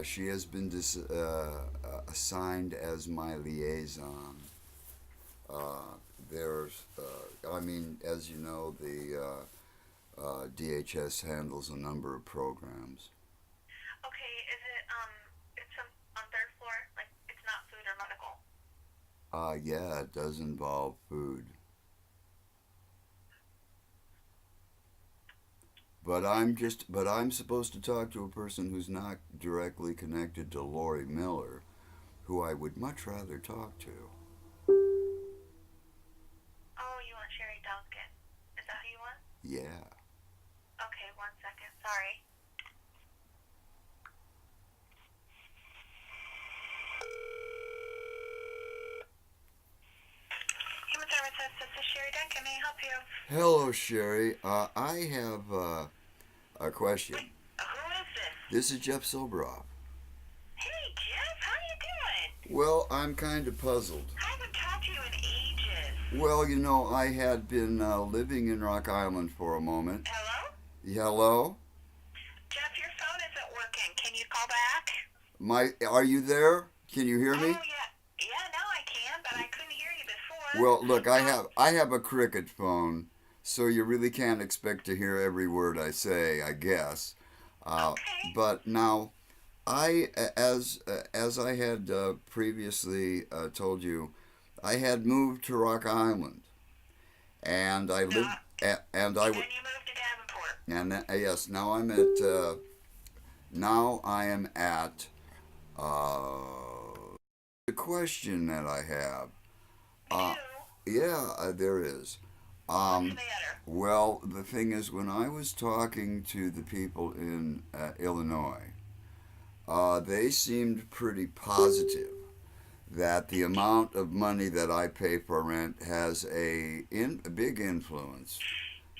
she has been assigned as my liaison. There's, I mean, as you know, the DHS handles a number of programs. Okay, is it it's some on third floor? Like it's not food or medical? Yeah, it does involve food. But I'm supposed to talk to a person who's not directly connected to Lori Miller, who I would much rather talk to. Oh, you want Sherry Duncan? Is that who you want? Yeah. Okay, 1 second. Sorry. Human Services, this is Sherry Duncan. May I help you? Hello, Sherry. I have a question. Wait, who is this? This is Jeff Sobroff. Hey, Jeff, how you doing? Well, I'm kind of puzzled. I haven't talked to you in ages. Well, you know, I had been living in Rock Island for a moment. Hello? Hello? Jeff, your phone isn't working. Can you call back? Are you there? Can you hear Oh, me? yeah. Yeah, now I can, but I couldn't hear you before. Well, look, I have a cricket phone, so you really can't expect to hear every word I say, I guess. Okay. But now, as I had previously told you, I had moved to Rock Island, and I lived Uh, and and then you moved to Davenport. yes, now I am at the question that I have. Uh, You? yeah, there is. What's the Um, matter? well, the thing is, when I was talking to the people in Illinois, they seemed pretty positive that the amount of money that I pay for rent has a big influence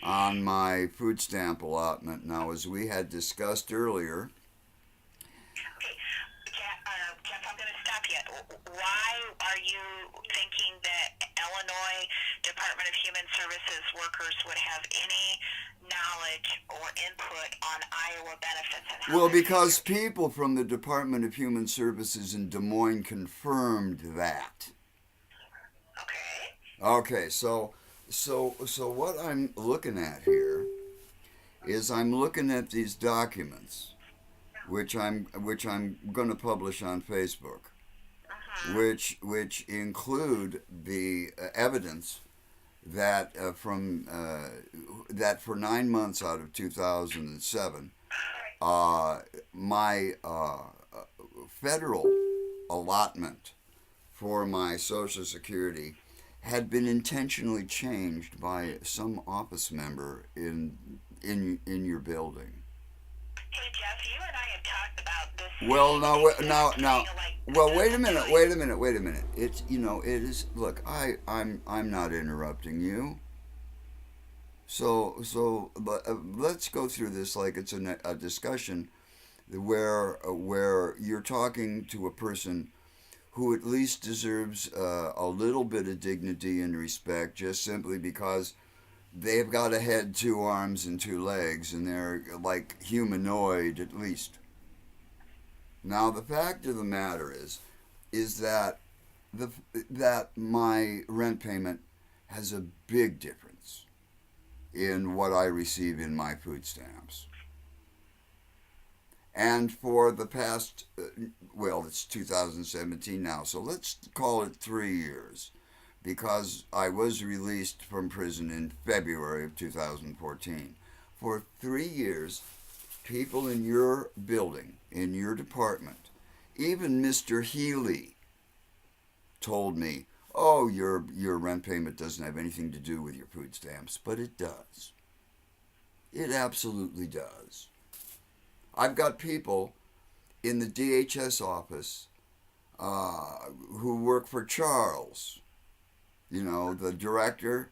on my food stamp allotment. Now, as we had discussed earlier, Okay, Jeff, I'm going to stop you. Why are you thinking that Illinois Department of Human Services workers would have any knowledge or input on Iowa benefits and how well, they're because figured? people from the Department of Human Services in Des Moines confirmed that. Okay. Okay, so what I'm looking at here is I'm looking at these documents, which I'm going to publish on Facebook, Uh-huh. which include the evidence that that for 9 months out of 2007, my federal allotment for my Social Security had been intentionally changed by some office member in your building. Hey, Jeff, you and I have talked about this Well, same now, now, exact now, thing like a well, wait a dozen minute, times. wait a minute, wait a minute. It's it is. Look, I'm not interrupting you. But let's go through this like it's a discussion where you're talking to a person who at least deserves a little bit of dignity and respect, just simply because they've got a head, two arms, and two legs, and they're like humanoid at least. Now, the fact of the matter is that the that my rent payment has a big difference in what I receive in my food stamps. And for the past, well, it's 2017 now, so let's call it 3 years, because I was released from prison in February of 2014. For 3 years, people in your building, in your department, even Mr. Healy told me, "Oh, your rent payment doesn't have anything to do with your food stamps," but it does. It absolutely does. I've got people in the DHS office who work for Charles, the director,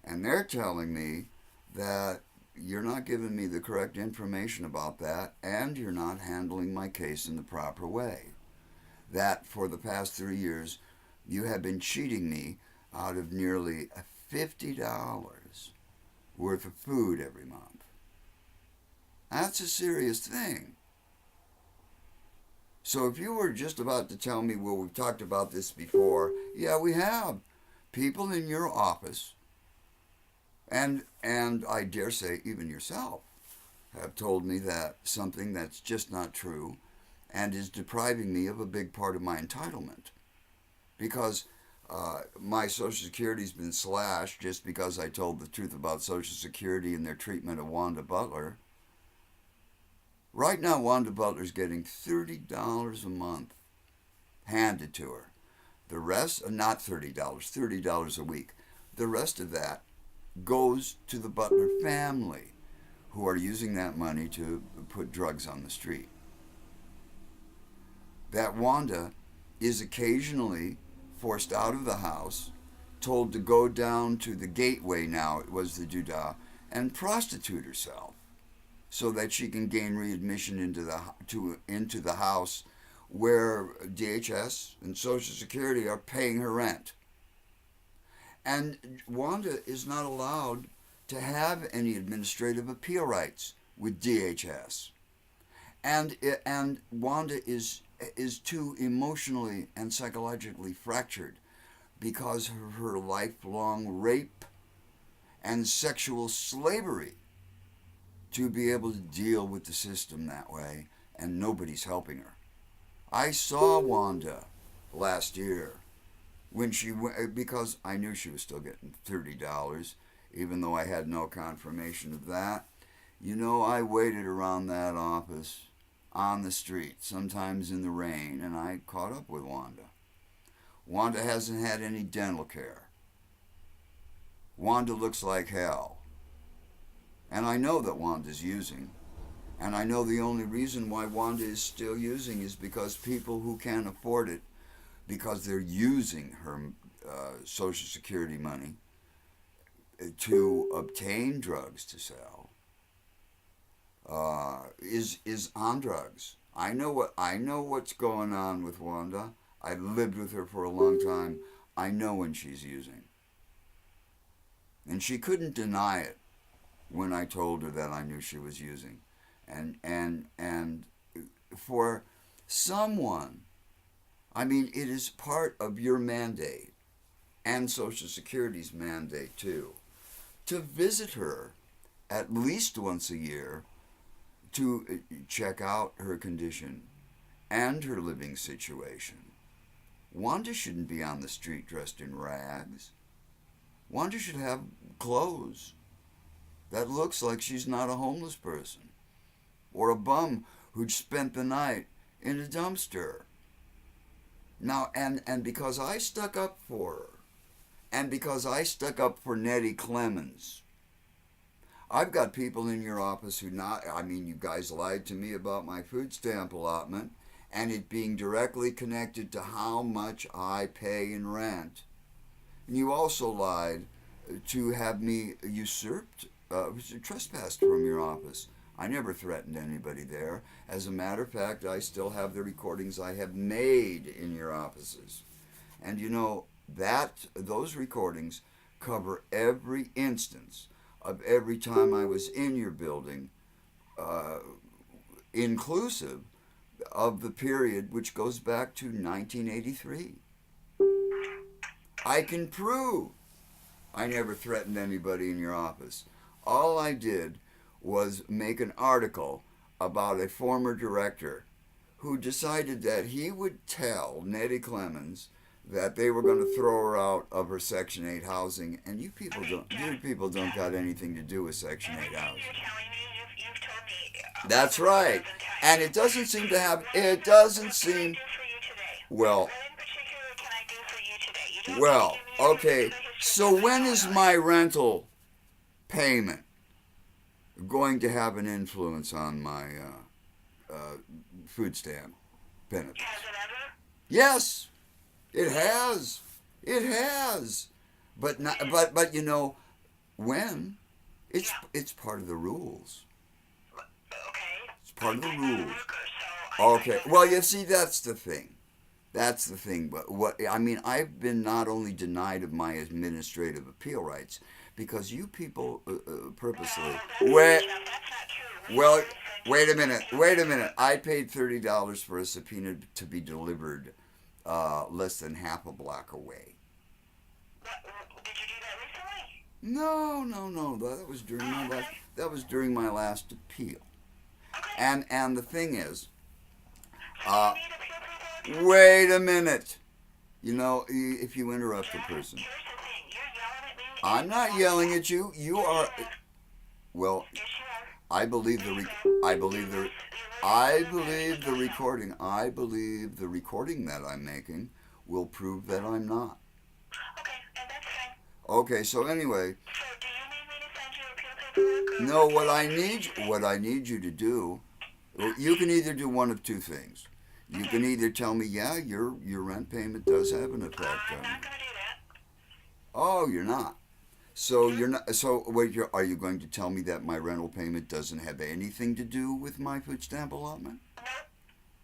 and they're telling me that you're not giving me the correct information about that, and you're not handling my case in the proper way. That for the past 3 years, you have been cheating me out of nearly $50 worth of food every month. That's a serious thing. So if you were just about to tell me, well, we've talked about this before, yeah, we have. People in your office, and I dare say even yourself, have told me that something that's just not true and is depriving me of a big part of my entitlement. Because my Social Security's been slashed just because I told the truth about Social Security and their treatment of Wanda Butler. Right now, Wanda Butler's getting $30 a month handed to her. The rest, not $30, $30 a week. The rest of that goes to the Butler family, who are using that money to put drugs on the street. That Wanda is occasionally forced out of the house, told to go down to the gateway, now it was the Judah, and prostitute herself so that she can gain readmission into the house where DHS and Social Security are paying her rent. And Wanda is not allowed to have any administrative appeal rights with DHS. And Wanda is too emotionally and psychologically fractured because of her lifelong rape and sexual slavery to be able to deal with the system that way, and nobody's helping her. I saw Wanda last year when she went, because I knew she was still getting $30, even though I had no confirmation of that. You know, I waited around that office on the street, sometimes in the rain, and I caught up with Wanda. Wanda hasn't had any dental care. Wanda looks like hell. And I know that Wanda's using. And I know the only reason why Wanda is still using is because people who can't afford it, because they're using her Social Security money to obtain drugs to sell, is on drugs. I know what's going on with Wanda. I lived with her for a long time. I know when she's using. And she couldn't deny it when I told her that I knew she was using. And for someone, I mean, it is part of your mandate and Social Security's mandate too, to visit her at least once a year to check out her condition and her living situation. Wanda shouldn't be on the street dressed in rags. Wanda should have clothes that looks like she's not a homeless person or a bum who'd spent the night in a dumpster. Now, and because I stuck up for her, and because I stuck up for Nettie Clemens, I've got people in your office who you guys lied to me about my food stamp allotment and it being directly connected to how much I pay in rent. And you also lied to have me trespassed from your office. I never threatened anybody there. As a matter of fact, I still have the recordings I have made in your offices. And you know, those recordings cover every instance of every time I was in your building, inclusive of the period which goes back to 1983. I can prove I never threatened anybody in your office. All I did was make an article about a former director who decided that he would tell Nettie Clemens that they were going to throw her out of her Section 8 housing, and you people don't got anything to do with Section 8 housing. You've told me. That's right. And it doesn't seem to have, it doesn't seem, well, okay, so when is my rental payment going to have an influence on my food stamp benefits? Has it ever? Yes, it has. It has. But you know, when? It's part of the rules. Okay. It's part of the rules. So Okay. Well, you see, that's the thing. That's the thing. But I've been not only denied of my administrative appeal rights because you people purposely. That's not true. Well, Wait a minute. Wait a minute. I paid $30 for a subpoena to be delivered less than half a block away. Did you do that recently? No, no, no. That was during my last. That was during my last appeal. Okay. And the thing is, So uh, you need appeal paperwork? wait a minute. You know, if you interrupt a person, Here's the thing. You're yelling at me. I'm not yelling at you. You are. Well, Yes, you are. I believe the. I believe the. I believe the recording. I believe the recording that I'm making will prove that I'm not. Okay, and that's fine. Okay, so anyway, So do you need me to send you appeal paperwork? no, what I need you to do, you can either do one of two things. You can either tell me, yeah, your rent payment does have an effect I'm on not you. going to do that. Oh, you're not. So you're not. So wait, are you going to tell me that my rental payment doesn't have anything to do with my food stamp allotment? Nope.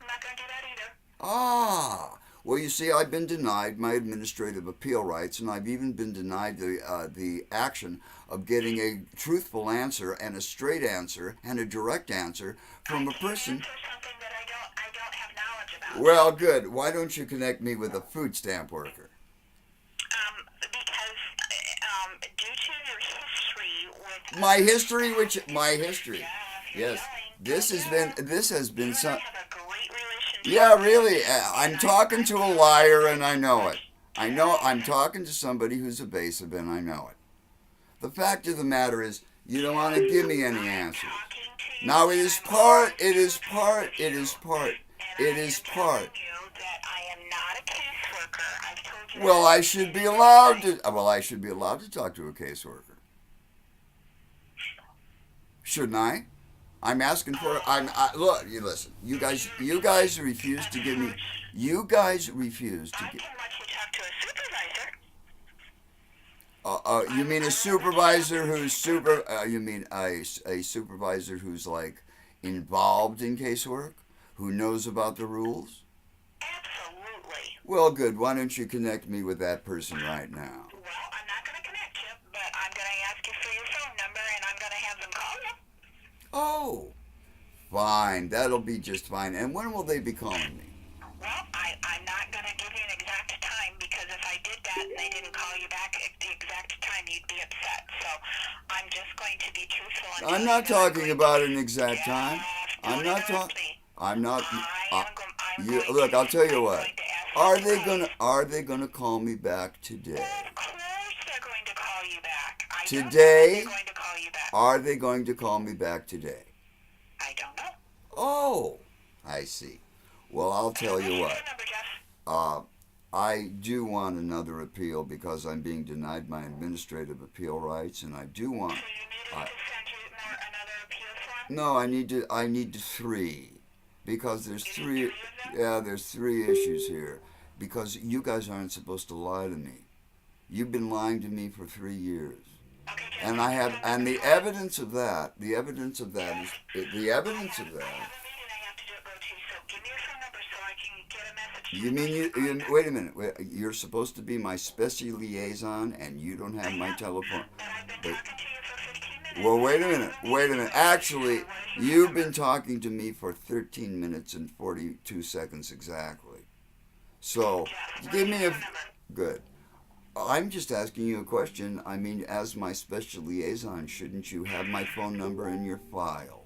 I'm not going to do that either. Ah, well, you see, I've been denied my administrative appeal rights, and I've even been denied the action of getting a truthful answer and a straight answer and a direct answer from a person. Answer something that I don't have knowledge about. Well, good. Why don't you connect me with a food stamp worker? Because due to your history with My history. Yes, this has been you and I some. have a great relationship. Yeah, really. I'm talking to a liar, and I know it. I know I'm talking to somebody who's evasive, and I know it. The fact of the matter is, you don't want to give me any answers. Now it is part. It is part. It is part. It is part. That I am not a caseworker. I've told you. Well, I should be allowed to. Well, I should be allowed to talk to a caseworker. Shouldn't I? I'm asking for. Look. You listen. You guys refuse to give me. You guys refuse to I give. can let you talk to a supervisor. You mean a supervisor who's super? You mean a supervisor who's like involved in casework, who knows about the rules? Absolutely. Well, good. Why don't you connect me with that person right now? Well, I'm not going to connect you, but I'm going to ask you for your phone number, and I'm going to have them call you. Oh, fine. That'll be just fine. And when will they be calling me? Well, I'm not going to give you an exact time, because if I did that and they didn't call you back at the exact time, you'd be upset. So I'm just going to be truthful. And I'm not talking about an exact time. I'm not talking. I'm not. Look, I'll tell you what. Are they gonna call me back today? Of course they're going to call you back. I don't know Today? if they're going to call you back. Are they going to call me back today? I don't know. Oh, I see. Well, I'll tell you what. What's your number, Jeff? I do want another appeal because I'm being denied my administrative appeal rights, and I do want. So you need us to send you another appeal form? No, I need three, because there's three. Yeah, there's three issues here, because you guys aren't supposed to lie to me. You've been lying to me for 3 years. Okay, Jeff. And I have, and the evidence of that, the evidence of that is, the evidence of I that. have a meeting I have to go to, so give me your phone number so I can get a message. You mean wait a minute, you're supposed to be my special liaison, and you don't have my telephone. But I've been talking to you for 15 minutes. Well, wait a minute. Actually, you've been talking to me for 13 minutes and 42 seconds exactly. So, give me a. Good. I'm just asking you a question. I mean, as my special liaison, shouldn't you have my phone number in your file?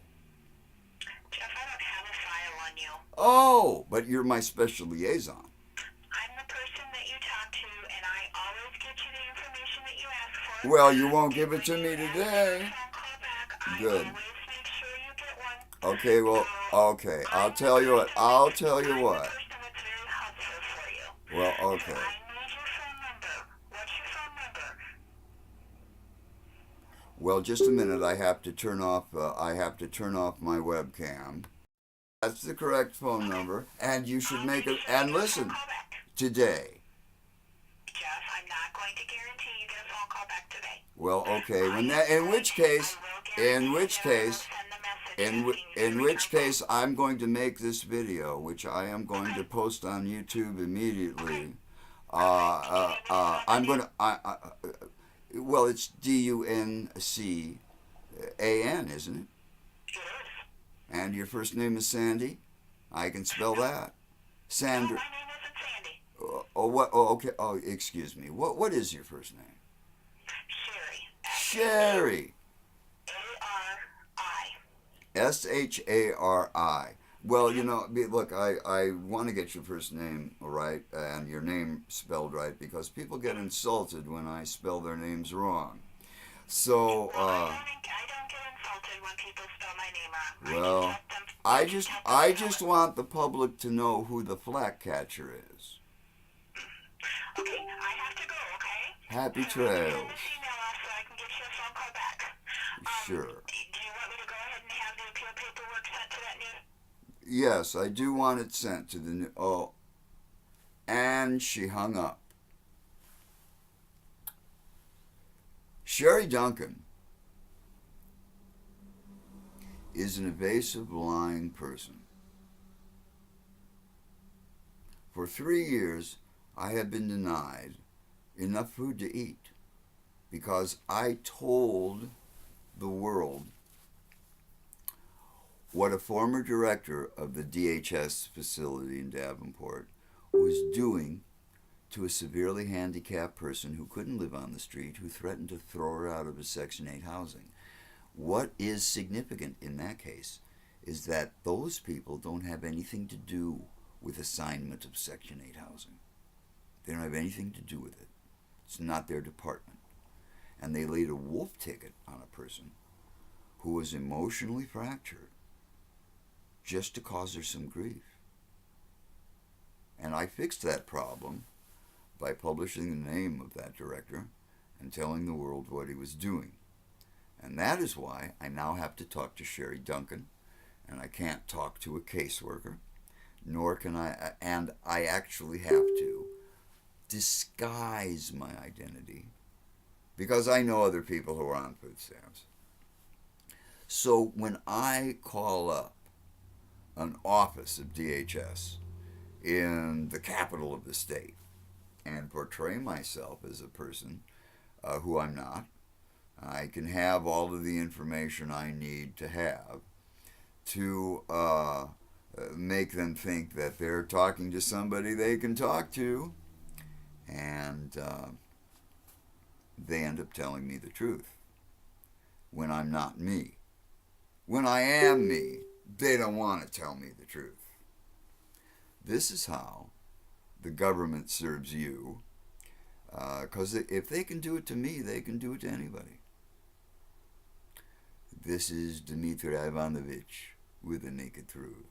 Jeff, I don't have a file on you. Oh, but you're my special liaison. I'm the person that you talk to, and I always get you the information that you ask for. Well, you won't give it to me today. Phone call back. I Good. always make sure you get one. Okay, well, okay. I'll tell you what. I'm the person that's very helpful for you. Well, So okay. I need your phone number. What's your phone number? Well, just a minute. I have to turn off. I have to turn off my webcam. That's the correct phone number, and you should make it. And listen, Call back. today. Jeff, I'm not going to guarantee you get a phone call back today. Well, okay. When that, in which case, in which case, I'm going to make this video, which I am going to post on YouTube immediately. I'm going to. Well, it's Duncan, isn't it? It is. And your first name is Sandy? I can spell No, that. no, Sandra. my name isn't Sandy. Oh, what? Oh, okay. Oh, excuse me. What is your first name? Sherry. Sherry. S-H-A-R-I. Shari. Well, look, I want to get your first name right and your name spelled right because people get insulted when I spell their names wrong. So, Well, I don't get insulted when people spell my name wrong. well, I just help them I spell just it. want the public to know who the flat catcher is. Okay, I have to go, okay? Happy Send this trails. email off so I can get you a phone call back. Sure. Do you want me to go ahead and have the appeal paperwork sent to that new... Yes, I do want it sent to the new. Oh, and she hung up. Sherry Duncan is an evasive, lying person. For 3 years, I have been denied enough food to eat because I told the world what a former director of the DHS facility in Davenport was doing to a severely handicapped person who couldn't live on the street, who threatened to throw her out of his Section 8 housing. What is significant in that case is that those people don't have anything to do with assignment of Section 8 housing. They don't have anything to do with it. It's not their department. And they laid a wolf ticket on a person who was emotionally fractured just to cause her some grief. And I fixed that problem by publishing the name of that director and telling the world what he was doing. And that is why I now have to talk to Sherry Duncan, and I can't talk to a caseworker, nor can and I actually have to disguise my identity because I know other people who are on food stamps. So when I call up an office of DHS in the capital of the state and portray myself as a person who I'm not, I can have all of the information I need to have to make them think that they're talking to somebody they can talk to, and they end up telling me the truth when I'm not me. When I am me, they don't want to tell me the truth. This is how the government serves you, because if they can do it to me, they can do it to anybody. This is Dmitry Ivanovich with the Naked Truth.